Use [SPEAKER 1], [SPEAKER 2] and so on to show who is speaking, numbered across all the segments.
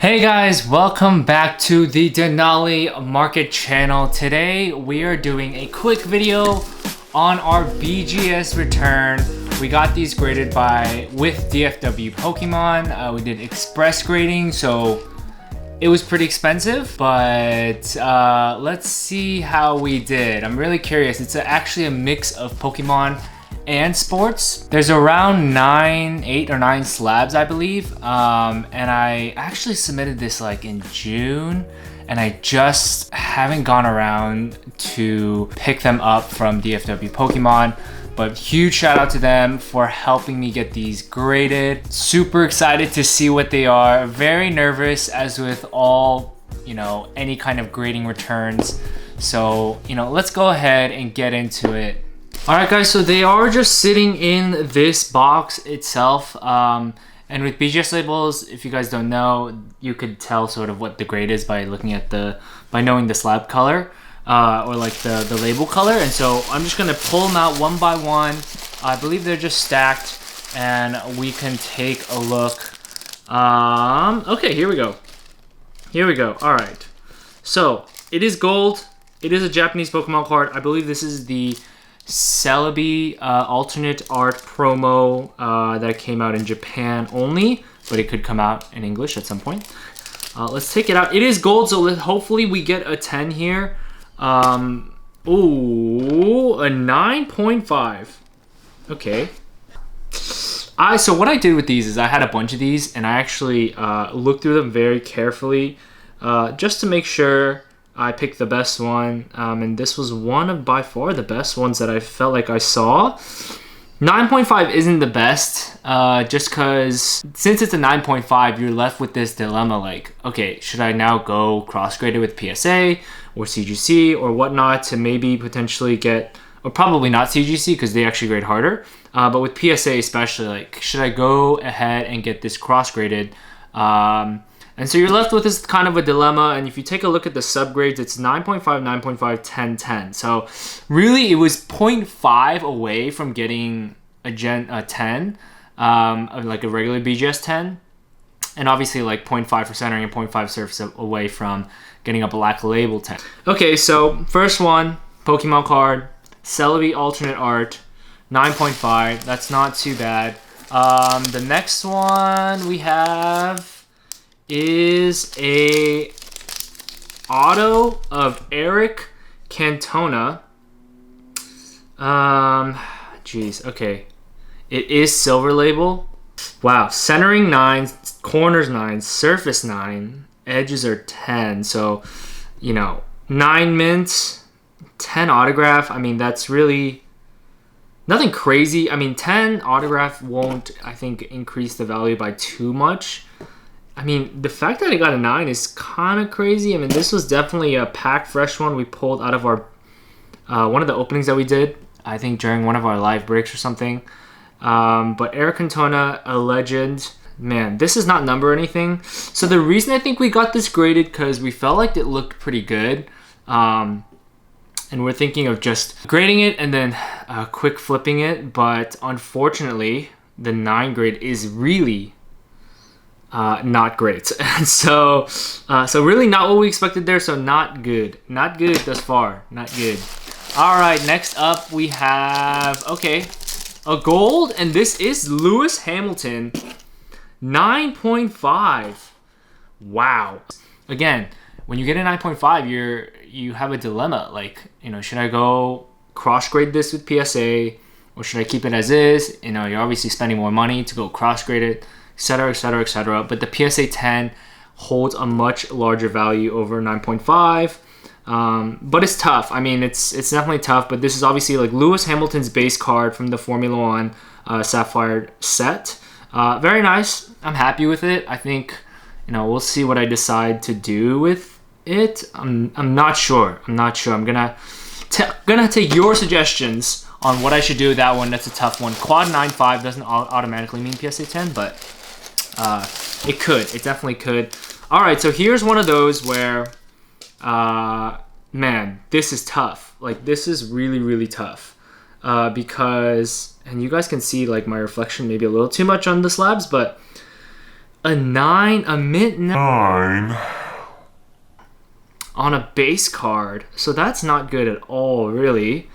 [SPEAKER 1] Hey guys, welcome back to the Denali Market channel. Today we are doing a quick video on our BGS return. We got these graded with DFW Pokemon. We did express grading, so it was pretty expensive, but let's see how we did. I'm really curious. It's actually a mix of Pokemon and sports. There's around 8 or 9 slabs, I believe, and I actually submitted this like in June, and I just haven't gone around to pick them up from DFW Pokemon. But huge shout out to them for helping me get these graded. Super excited to see what they are. Very nervous, as with all, any kind of grading returns. So, let's go ahead and get into it. Alright guys, so they are just sitting in this box itself. And with BGS labels, if you guys don't know, you could tell sort of what the grade is by looking at by knowing the slab color, or like the label color. And so I'm just gonna pull them out one by one. I believe they're just stacked, and we can take a look. Okay, here we go. Alright. So it is gold. It is a Japanese Pokemon card. I believe this is the Celebi alternate art promo that came out in Japan only, but it could come out in English at some point. Let's take it out. It is gold, so hopefully we get a 10 here. Ooh, a 9.5. Okay. So what I did with these is I had a bunch of these, and I actually looked through them very carefully just to make sure I picked the best one, and this was one of by far the best ones that I felt like I saw. 9.5 isn't the best, just because since it's a 9.5, you're left with this dilemma like, okay, should I now go cross-graded with PSA or CGC or whatnot to maybe potentially get, or probably not CGC because they actually grade harder, but with PSA especially, like, should I go ahead and get this cross-graded? And so you're left with this kind of a dilemma, and if you take a look at the subgrades, it's 9.5, 9.5, 10, 10. So really it was 0.5 away from getting a 10, like a regular BGS 10. And obviously like 0.5 for centering and 0.5 surface away from getting a black label 10. Okay, so first one, Pokemon card, Celebi alternate art, 9.5. That's not too bad. The next one we have is a auto of Eric Cantona. Geez, okay. It is silver label. Wow, centering 9, corners 9, surface 9, edges are 10. So, 9 mint, 10 autograph. I mean, that's really nothing crazy. I mean, 10 autograph won't, I think, increase the value by too much. I mean, the fact that I got a 9 is kind of crazy. I mean, this was definitely a pack fresh one we pulled out of our one of the openings that we did, I think during one of our live breaks or something. But Eric Cantona, a legend. Man, this is not number or anything. So the reason I think we got this graded, because we felt like it looked pretty good. And we're thinking of just grading it and then quick flipping it. But unfortunately, the 9 grade is really not great. And so really not what we expected there. So not good thus far. Not good. All right, next up we have, okay, a gold, and this is Lewis Hamilton, 9.5. Wow. Again, when you get a 9.5, you have a dilemma. Like, should I go cross grade this with PSA, or should I keep it as is? You're obviously spending more money to go cross grade it, etc, etc, etc. But the PSA 10 holds a much larger value over 9.5. But it's tough. I mean, it's definitely tough. But this is obviously like Lewis Hamilton's base card from the Formula One Sapphire set. Very nice. I'm happy with it. I think we'll see what I decide to do with it. I'm not sure. I'm gonna take your suggestions on what I should do with that one. That's a tough one. Quad 9.5 doesn't automatically mean PSA 10, but it could. It definitely could. All right, so here's one of those where, man, this is tough. Like, this is really, really tough because, and you guys can see like my reflection maybe a little too much on the slabs, but A 9, a mint 9 on a base card. So that's not good at all, really.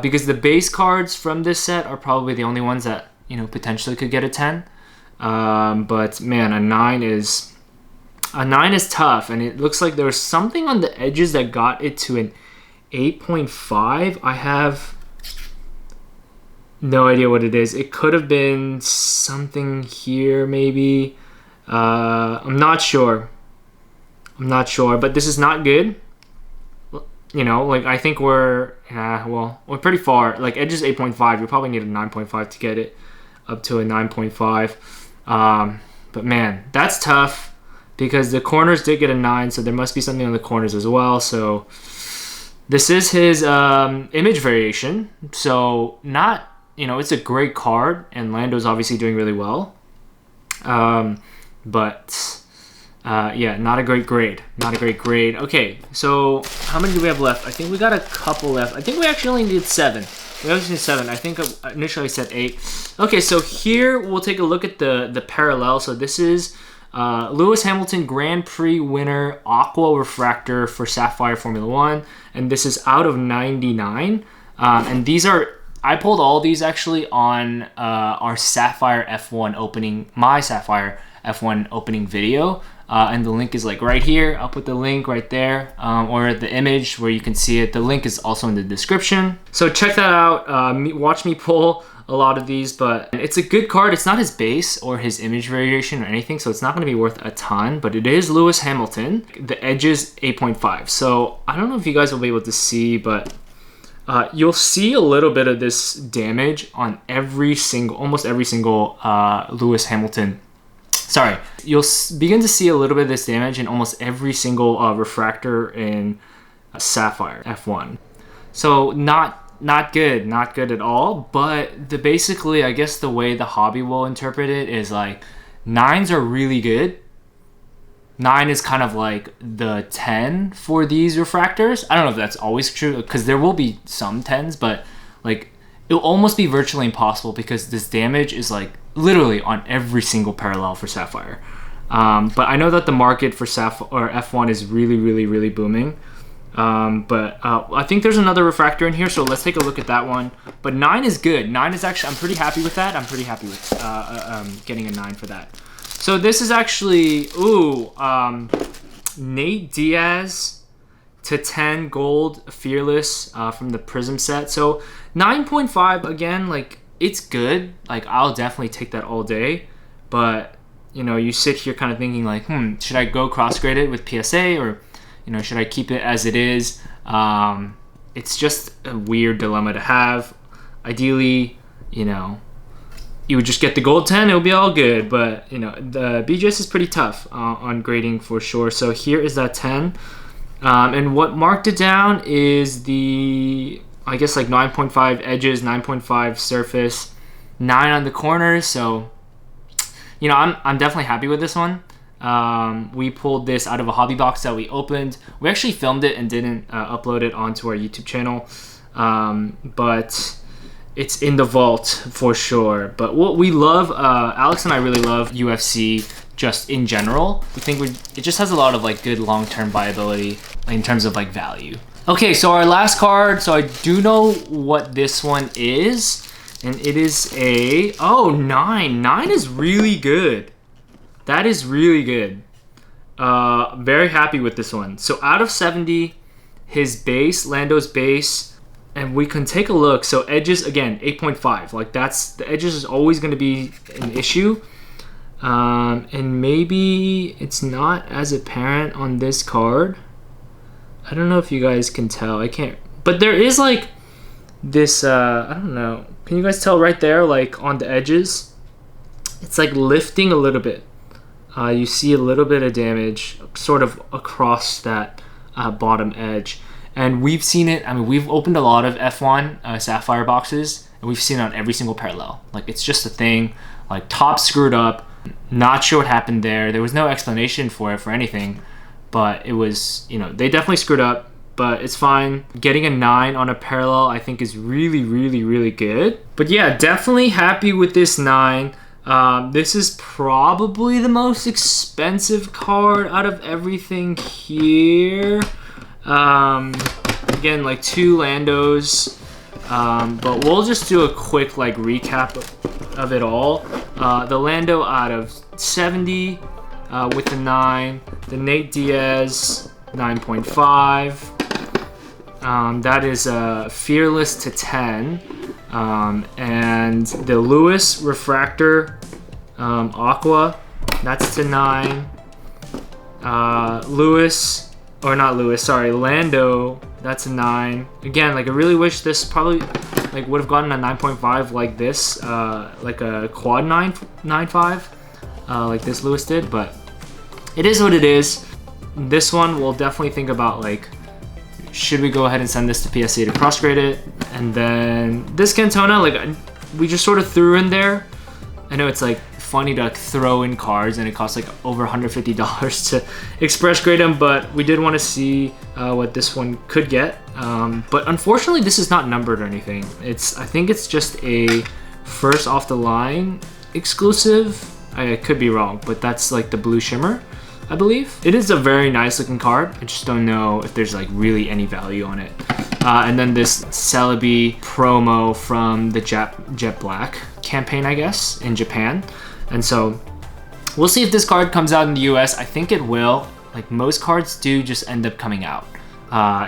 [SPEAKER 1] Because the base cards from this set are probably the only ones that, you know, potentially could get a 10. But man, a 9 is tough, and it looks like there was something on the edges that got it to an 8.5. I have no idea what it is. It could have been something here, maybe. I'm not sure, but this is not good. You know, like, I think we're pretty far. Like, edge is 8.5. You probably need a 9.5 to get it up to a 9.5. But man, that's tough because the corners did get a 9, so there must be something on the corners as well. So this is his image variation. So not, you know, it's a great card, and Lando's obviously doing really well. Yeah, not a great grade. Okay, so how many do we have left? I think we got a couple left. I think we actually only need 7. We only need 7. I think initially I said 8. Okay, so here we'll take a look at the parallel. So this is Lewis Hamilton Grand Prix winner Aqua Refractor for Sapphire Formula 1. And this is out of 99. And these are, I pulled all these actually on our Sapphire F1 opening, my Sapphire F1 opening video. And the link is like right here. I'll put the link right there, or the image where you can see it. The link is also in the description. So check that out. Watch me pull a lot of these, but it's a good card. It's not his base or his image variation or anything, so it's not going to be worth a ton, but it is Lewis Hamilton. The edge is 8.5. So I don't know if you guys will be able to see, but you'll see a little bit of this damage on almost every single Lewis Hamilton. Sorry, you'll begin to see a little bit of this damage in almost every single refractor in Sapphire F1. So not good at all. But basically, I guess the way the hobby will interpret it is like 9s are really good. 9 is kind of like the 10 for these refractors. I don't know if that's always true, because there will be some 10s, but like it'll almost be virtually impossible because this damage is like literally on every single parallel for Sapphire. But I know that the market for Sapphire or F1 is really booming. But I think there's another refractor in here, so let's take a look at that one. But 9 is good. 9 is actually, I'm pretty happy with that. I'm pretty happy with getting a 9 for that. So this is actually, Nate Diaz to 10 gold Fearless from the Prism set. So 9.5, again, like, it's good. Like, I'll definitely take that all day. But, you know, you sit here kind of thinking like, should I go cross-grade it with PSA, or, you know, should I keep it as it is? It's just a weird dilemma to have. Ideally, you know, you would just get the gold 10, it'll be all good. But, you know, the BGS is pretty tough on grading for sure. So here is that 10. And what marked it down is the, I guess, like 9.5 edges, 9.5 surface, 9 on the corners. So, you know, I'm definitely happy with this one. We pulled this out of a hobby box that we opened. We actually filmed it and didn't upload it onto our YouTube channel. But it's in the vault for sure. But what we love, Alex and I really love UFC just in general. We think it just has a lot of like good long-term viability in terms of like value. Okay, so our last card. So I do know what this one is, and it is a 9. 9 is really good. That is really good. Very happy with this one. So out of 70, his base, Lando's base, and we can take a look. So edges, again, 8.5. Like, that's, the edges is always going to be an issue. And maybe it's not as apparent on this card. I don't know if you guys can tell. I can't. But there is like this, I don't know. Can you guys tell right there, like on the edges? It's like lifting a little bit. You see a little bit of damage sort of across that bottom edge. And we've seen it, I mean, we've opened a lot of F1 Sapphire boxes, and we've seen it on every single parallel. Like, it's just a thing. Like, top screwed up. Not sure what happened there. There was no explanation for it, for anything. But it was, you know, they definitely screwed up. But it's fine. Getting a 9 on a parallel, I think, is really, really, really good. But yeah, definitely happy with this 9. This is probably the most expensive card out of everything here. Again, like 2 Landos. But we'll just do a quick like recap of it all. The Lando out of 70 with the 9. The Nate Diaz 9.5. That is Fearless to 10. And the Lewis Refractor Aqua, that's to 9. Lando, that's a 9. Again, like I really wish this probably like would have gotten a 9.5 like this, like a quad 9.5, like this Lewis did, but it is what it is. This one we'll definitely think about, like, should we go ahead and send this to PSA to cross grade it? And then this Cantona, like we just sort of threw in there. I know it's like funny to throw in cards and it costs like over $150 to express grade them, but we did want to see what this one could get. But unfortunately this is not numbered or anything. I think it's just a first off the line exclusive. I could be wrong, but that's like the blue shimmer, I believe. It is a very nice looking card. I just don't know if there's like really any value on it. And then this Celebi promo from the Jet Black campaign, I guess, in Japan. And so we'll see if this card comes out in the US. I think it will. Like most cards do just end up coming out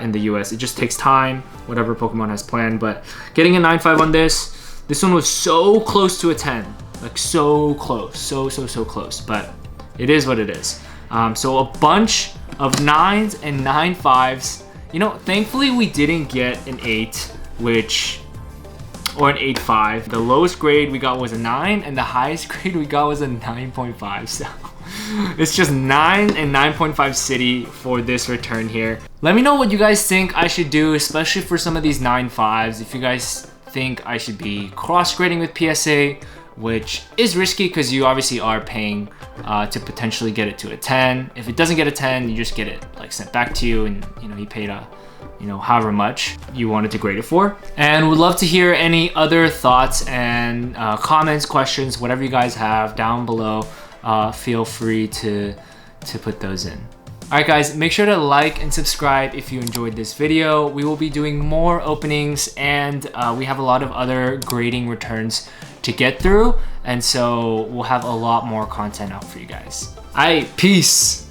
[SPEAKER 1] in the US. It just takes time, whatever Pokemon has planned. But getting a 9.5 on this one was so close to a 10. Like so close, so close. But it is what it is. So a bunch of 9s and 9.5s. You know, thankfully we didn't get an 8, or an 8.5. The lowest grade we got was a 9, and the highest grade we got was a 9.5. So it's just 9 and 9.5 city for this return here. Let me know what you guys think I should do, especially for some of these 9.5s. If you guys think I should be cross grading with PSA, which is risky because you obviously are paying to potentially get it to a 10. If it doesn't get a 10, you just get it like sent back to you, and you know you paid however much you wanted to grade it for. And would love to hear any other thoughts and comments, questions, whatever you guys have down below. Feel free to put those in. Alright guys, make sure to like and subscribe if you enjoyed this video. We will be doing more openings, and we have a lot of other grading returns to get through, and so we'll have a lot more content out for you guys. Alright, peace!